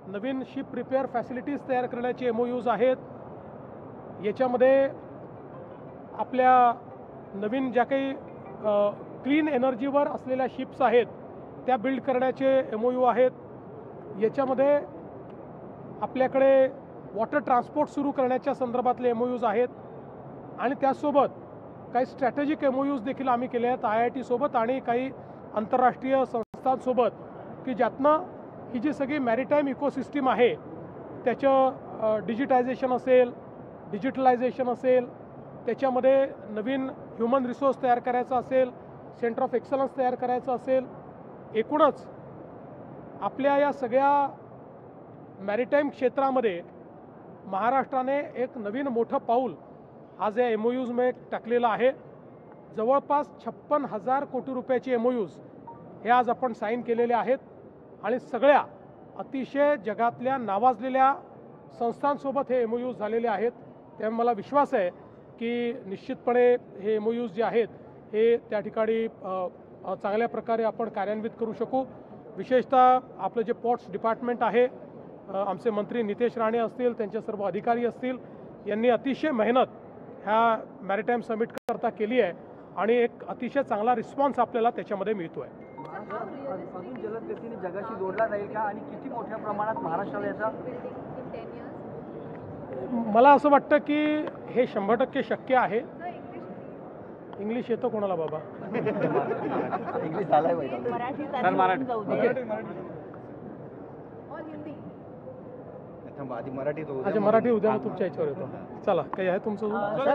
नवीन ship repair facilities तयार करण्याचे MOUs आहेत। याच्यामध्ये आपल्या नवीन ज्या काही क्लीन एनर्जीवर असलेल्या शिप्स आहेत त्या बिल्ड करण्याचे MOU आहेत। याच्यामध्ये आपल्याकडे वॉटर ट्रान्सपोर्ट सुरू करण्याच्या संदर्भातले MOUs आहेत आणि त्यासोबत काही स्ट्रॅटेजिक MOUs देखील आम्ही केले आहेत IIT सोबत आणि काही आंतरराष्ट्रीय संस्थांसोबत, की ज्यातनं ही जी सगळी मॅरिटाईम इकोसिस्टीम आहे त्याचं डिजिटायझेशन असेल, डिजिटलायझेशन असेल, त्याच्यामध्ये नवीन ह्युमन रिसोर्स तयार करायचा असेल, सेंटर ऑफ एक्सलन्स तयार करायचं असेल, एकूणच आपल्या या सगळ्या मॅरिटाईम क्षेत्रामध्ये महाराष्ट्राने एक नवीन मोठं पाऊल आज या MOUs मध्ये टाकलेलं आहे। जवळपास 56,000 कोटी रुपयाचे MOUs हे आज आपण साईन केलेले आहेत आणि सगळ्या अतिशय जगातल्या नावाजलेल्या संस्थांसोबत हे MOUs झालेले आहेत। त्यामुळे मला विश्वास आहे की निश्चितपणे हे MOUs जे आहेत हे त्या ठिकाणी चांगल्या प्रकारे आपण कार्यान्वित करू शकू। विशेषतः आपलं जे पोर्ट्स डिपार्टमेंट आहे, आमचे मंत्री नितेश राणे असतील, त्यांचे सर्व अधिकारी असतील, यांनी अतिशय मेहनत ह्या मॅरिटाईम समिट करता केली आहे आणि एक अतिशय चांगला रिस्पॉन्स आपल्याला त्याच्यामध्ये मिळतो आहे। अजून जलद गतीने जगाशी जोडला जाईल का आणि किती मोठ्या प्रमाणात महाराष्ट्राला याचा? मला असं वाटतं की हे 100% शक्य आहे। इंग्लिश येतो कोणाला बाबा? इंग्लिश झालाय पाहिजे, मराठी अच्छा मराठी उद्या तुमच्या याच्यावर येतो। चला, काही आहे तुमचं?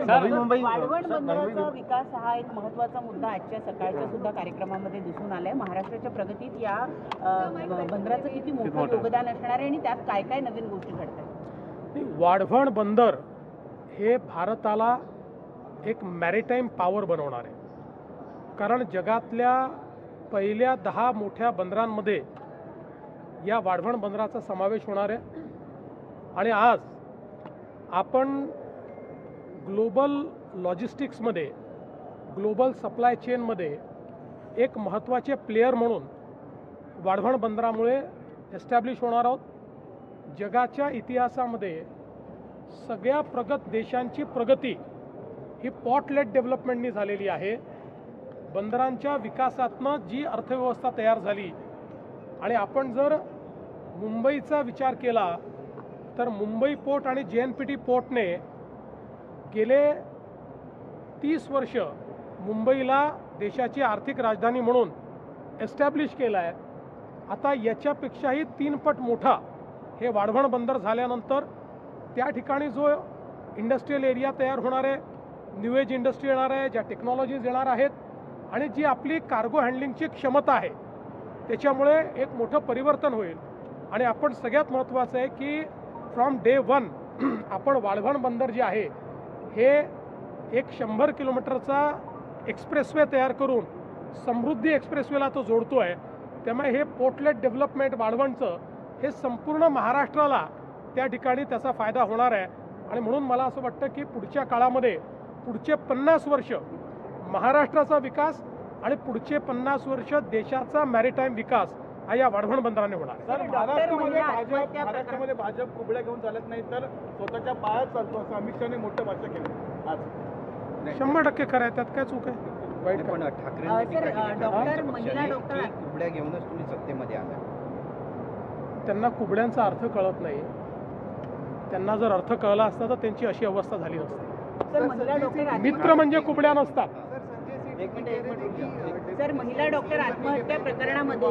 नवी मुंबई वाढवण बंदराचा विकास हा एक महत्त्वाचा मुद्दा आजच्या सकाळच्या सुद्धा कार्यक्रमामध्ये दिसून आलाय। महाराष्ट्राच्या प्रगतीत या बंदराचं किती मोठं योगदान असणार आहे आणि त्यात काय काय नवीन गोष्टी घडतात? वाढवण बंदर हे भारताला एक मॅरिटाईम पॉवर बनवणार आहे, कारण जगातल्या पहिल्या 10 मोठ्या बंदरांमध्ये या वाढवण बंदराचा समावेश होणार आहे आणि आज आपण ग्लोबल लॉजिस्टिक्समध्ये, ग्लोबल सप्लाय चेनमध्ये एक महत्त्वाचे प्लेयर म्हणून वाढवण बंदरामुळे एस्टॅब्लिश होणार आहोत। जगाच्या इतिहासामध्ये सगळ्या प्रगत देशांची प्रगती ही पॉर्ट लेड डेव्हलपमेंटनी झालेली आहे। बंदरांच्या विकासातनं जी अर्थव्यवस्था तयार झाली आणि आपण जर मुंबईचा विचार केला तर मुंबई पोर्ट आणि JNPT पोर्टने गेले 30 वर्ष मुंबईला देशाची आर्थिक राजधानी म्हणून एस्टॅब्लिश केलं आहे। आता याच्यापेक्षाही 3 पट मोठा हे वाढवण बंदर झाल्यानंतर त्या ठिकाणी जो इंडस्ट्रियल एरिया तयार होणार आहे, न्यू एज इंडस्ट्री येणार आहे, ज्या टेक्नॉलॉजीज येणार आहेत आणि जी आपली कार्गो हँडलिंगची क्षमता आहे त्याच्यामुळे एक मोठं परिवर्तन होईल। आणि आपण सगळ्यात महत्त्वाचं आहे की फ्रॉम डे 1 आपण वाढवण बंदर जे आहे हे एक 100 किलोमीटरचा एक्सप्रेसवे तयार करून समृद्धी एक्सप्रेसवेला तो जोडतो आहे। त्यामुळे हे पोर्टलेट डेव्हलपमेंट वाढवणचं हे संपूर्ण महाराष्ट्राला त्या ठिकाणी त्याचा फायदा होणार आहे आणि म्हणून मला असं वाटतं की पुढच्या काळामध्ये पुढचे 50 वर्ष महाराष्ट्राचा विकास आणि पुढचे 50 वर्ष देशाचा मॅरिटाईम विकास हा या वाढवण बंदराने होणार। महाराष्ट्रामध्ये भाजप कुबड्या घेऊन चालत नाही तर स्वतःच्या पायात चालतो असं अमित शहाने मोठं भाषण केलं आज। 100% खरं आहे, त्यात काय चूक आहे? वाईट पण कुबड्या घेऊनच तुम्ही सत्तेमध्ये आला। त्यांना कुबड्यांचा अर्थ कळत नाही। त्यांना जर अर्थ कळला असता तर त्यांची अशी अवस्था झाली नसती। मित्र म्हणजे कुबड्या नसतात। सर, महिला डॉक्टर आत्महत्या प्रकरणामध्ये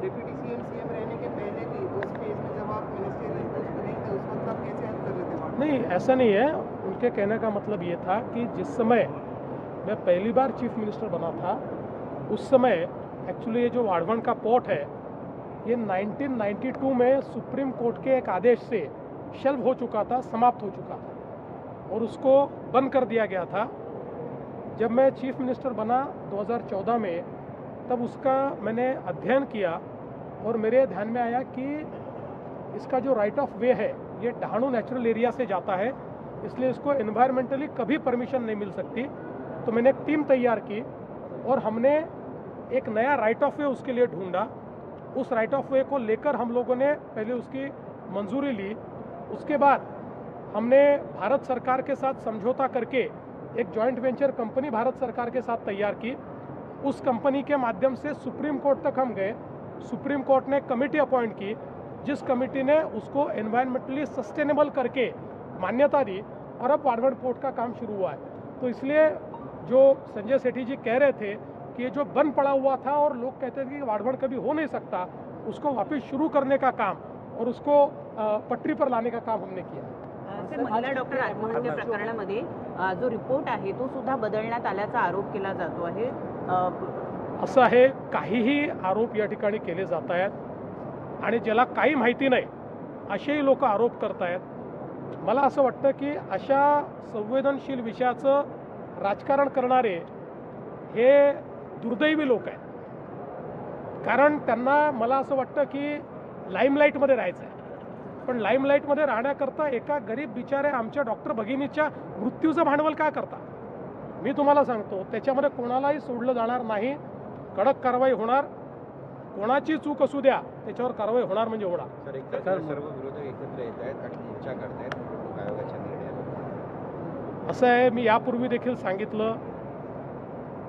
डेप्यूटी सीएम रहने के पहले भी उस फेज में जब आप मिनिस्ट्रियल पोस्ट पर नहीं थे उस वक्त आप कैसे हेल्प कर रहे थे? नहीं, ऐसा नहीं है। उनके कहने का मतलब ये था कि जिस समय मैं पहली बार चीफ मिनिस्टर बना था उस समय एक्चुअली ये जो वाढवण का पोर्ट है ये 1992 में सुप्रीम कोर्ट के एक आदेश से शेल्व हो चुका था, समाप्त हो चुका था और उसको बंद कर दिया गया था। जब मैं चीफ मिनिस्टर बना 2014 में, तब उसका मैंने अध्ययन किया और मेरे ध्यान में आया कि इसका जो राइट ऑफ वे है ये डहाणू नेचुरल एरिया से जाता है, इसलिए इसको एनवायरमेंटली कभी परमिशन नहीं मिल सकती। तो मैंने एक टीम तैयार की और हमने एक नया राइट ऑफ वे उसके लिए ढूंढा उस राइट ऑफ वे को लेकर हम लोगों ने पहले उसकी मंजूरी ली। उसके बाद हमने भारत सरकार के साथ समझौता करके एक जॉइंट वेंचर कंपनी भारत सरकार के साथ तैयार की। उस कंपनी के माध्यम से सुप्रीम कोर्ट तक हम गए। सुप्रीम कोर्ट ने कमेटी अपॉइंट की, जिस कमेटी ने उसको एनवायरमेंटली सस्टेनेबल करके मान्यता दी और अब वाड़वण पोर्ट का काम शुरू हुआ है। तो इसलिए जो संजय सेठी जी कह रहे थे कि ये जो बंद पड़ा हुआ था और लोग कहते थे कि वाड़वण कभी हो नहीं सकता, उसको वापस शुरू करने का काम और उसको पटरी पर लाने का काम हमने किया। महिला डॉक्टर आत्महत्या प्रकरणामध्ये जो रिपोर्ट आहे तो सुद्धा बदलण्यात आल्याचा आरोप केला जातो आहे। असं आहे, काहीही आरोप या ठिकाणी केले जात आहेत आणि ज्याला काही माहिती नाही असेही लोक आरोप करत आहेत। मला असं वाटतं की अशा संवेदनशील विषयाचं राजकारण करणारे हे दुर्दैवी लोक आहेत, कारण त्यांना मला असं वाटतं की लाईमलाईटमध्ये राहायचं आहे। पण लाईमलाईटमध्ये राहण्याकरता एका गरीब बिचाऱ्या आमच्या डॉक्टर भगिनीच्या मृत्यूचं भांडवल काय करता? मी तुम्हाला सांगतो, त्याच्यामध्ये कोणालाही सोडलं जाणार नाही, कडक कारवाई होणार। कोणाची चूक असू द्या, त्याच्यावर कारवाई होणार म्हणजे होणार। सर्व विरोधक एकत्र येत आहेत आणि मोर्चा करतायत निवडणूक आयोगाच्या निर्णयावर। असं आहे, मी यापूर्वी देखील सांगितलं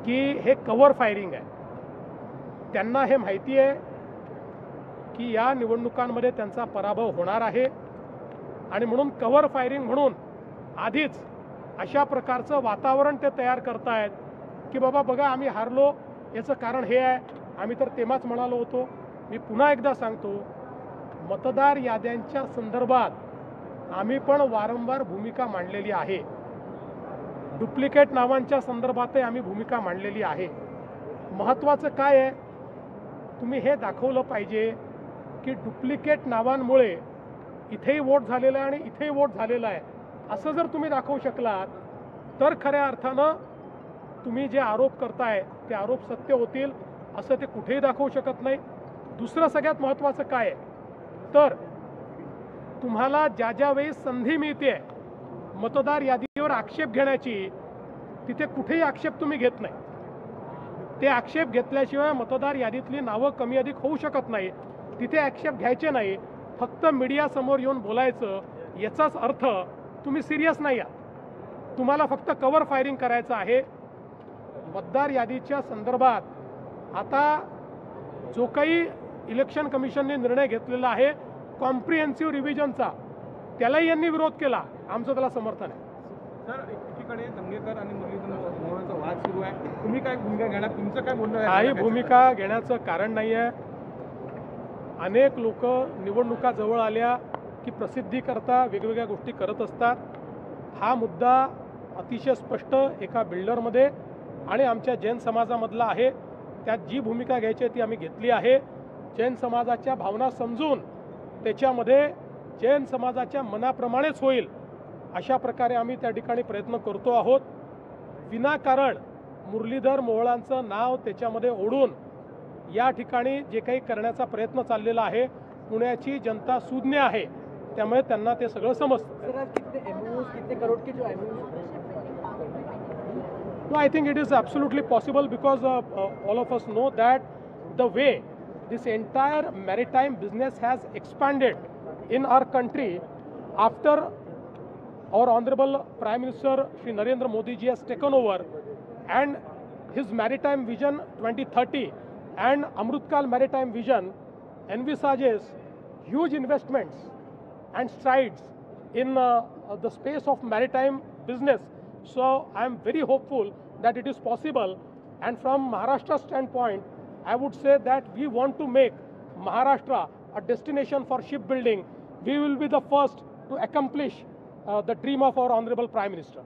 की हे कव्हर फायरिंग आहे। त्यांना हे माहिती आहे की या निवडणुकांमध्ये त्यांचा पराभव होणार आहे आणि म्हणून कव्हर फायरिंग म्हणून आधीच अशा प्रकारचं वातावरण ते तयार करतायत की बाबा बघा आम्ही हारलो, याचं कारण हे आहे, आम्ही तर तेव्हाच म्हणालो होतो। मी पुन्हा एकदा सांगतो, मतदार याद्यांच्या संदर्भात आम्ही पण वारंवार भूमिका मांडलेली आहे। डुप्लिकेट नावांच्या संदर्भातही आम्ही भूमिका मांडलेली आहे। महत्त्वाचं काय आहे, तुम्ही हे दाखवलं पाहिजे की डुप्लिकेट नावांमुळे इथेही वोट झालेला आहे आणि इथेही वोट झालेला आहे, असं जर तुम्ही दाखवू शकलात तर खऱ्या अर्थानं तुम्ही जे आरोप करताय ते आरोप सत्य होतील, असं ते कुठेही दाखवू शकत नाही। दुसरं सगळ्यात महत्त्वाचं काय आहे, तर तुम्हाला ज्या ज्या वेळी संधी मिळते मतदार यादीवर आक्षेप घेण्याची, तिथे कुठेही आक्षेप तुम्ही घेत नाही। ते आक्षेप घेतल्याशिवाय मतदार यादीतली नावं कमी अधिक होऊ शकत नाही। तिथे आक्षेप घ्यायचे नाही, फक्त मीडियासमोर येऊन बोलायचं, याचाच अर्थ तुम्ही सिरियस नाही आहात। तुम्हाला फक्त कव्हर फायरिंग करायचं आहे। मतदार यादीच्या संदर्भात आता जो काही इलेक्शन कमिशनने निर्णय घेतलेला आहे कॉम्प्रिहेन्सिव्ह रिव्हिजनचा, त्यालाही यांनी विरोध केला, आमचं त्याला समर्थन आहे। सर, एकीकडे दंगेकर आणि मुरलीधर मोहोळचा वाद सुरू आहे, तुम्ही काय भूमिका घेणार? तुमचं काय बोलणं आहे? काही भूमिका घेण्याचं कारण नाही आहे। अनेक लोक निवडणुका जवळ आल्या की प्रसिद्धी करता वेगवेगळ्या गोष्टी करत असतात। हा मुद्दा अतिशय स्पष्ट एका बिल्डरमध्ये आणि आमच्या जैन समाजामधला आहे। त्यात जी भूमिका घ्यायची ती आम्ही घेतली आहे। जैन समाजाच्या भावना समजून त्याच्यामध्ये जैन समाजाच्या मनाप्रमाणेच होईल अशा प्रकारे आम्ही त्या ठिकाणी प्रयत्न करतो आहोत। विनाकारण मुरलीधर मोहोळांचं नाव त्याच्यामध्ये ओढून या ठिकाणी जे काही करण्याचा प्रयत्न चाललेला आहे, पुण्याची जनता सुज्ञ आहे, त्यामुळे त्यांना ते सगळं समजतं। No, I think it is absolutely possible because all of us know that the way this entire maritime business has expanded in our country after our Honorable Prime Minister Shri Narendra Modi ji has taken over, and his Maritime Vision 2030 and Amrutkal Maritime Vision envisages huge investments and strides in the space of maritime business. So I am very hopeful that it is possible, and from Maharashtra's standpoint, I would say that we want to make Maharashtra a destination for shipbuilding. We will be the first to accomplish the dream of our Honorable Prime Minister.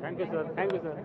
Thank you, sir. Thank you, sir.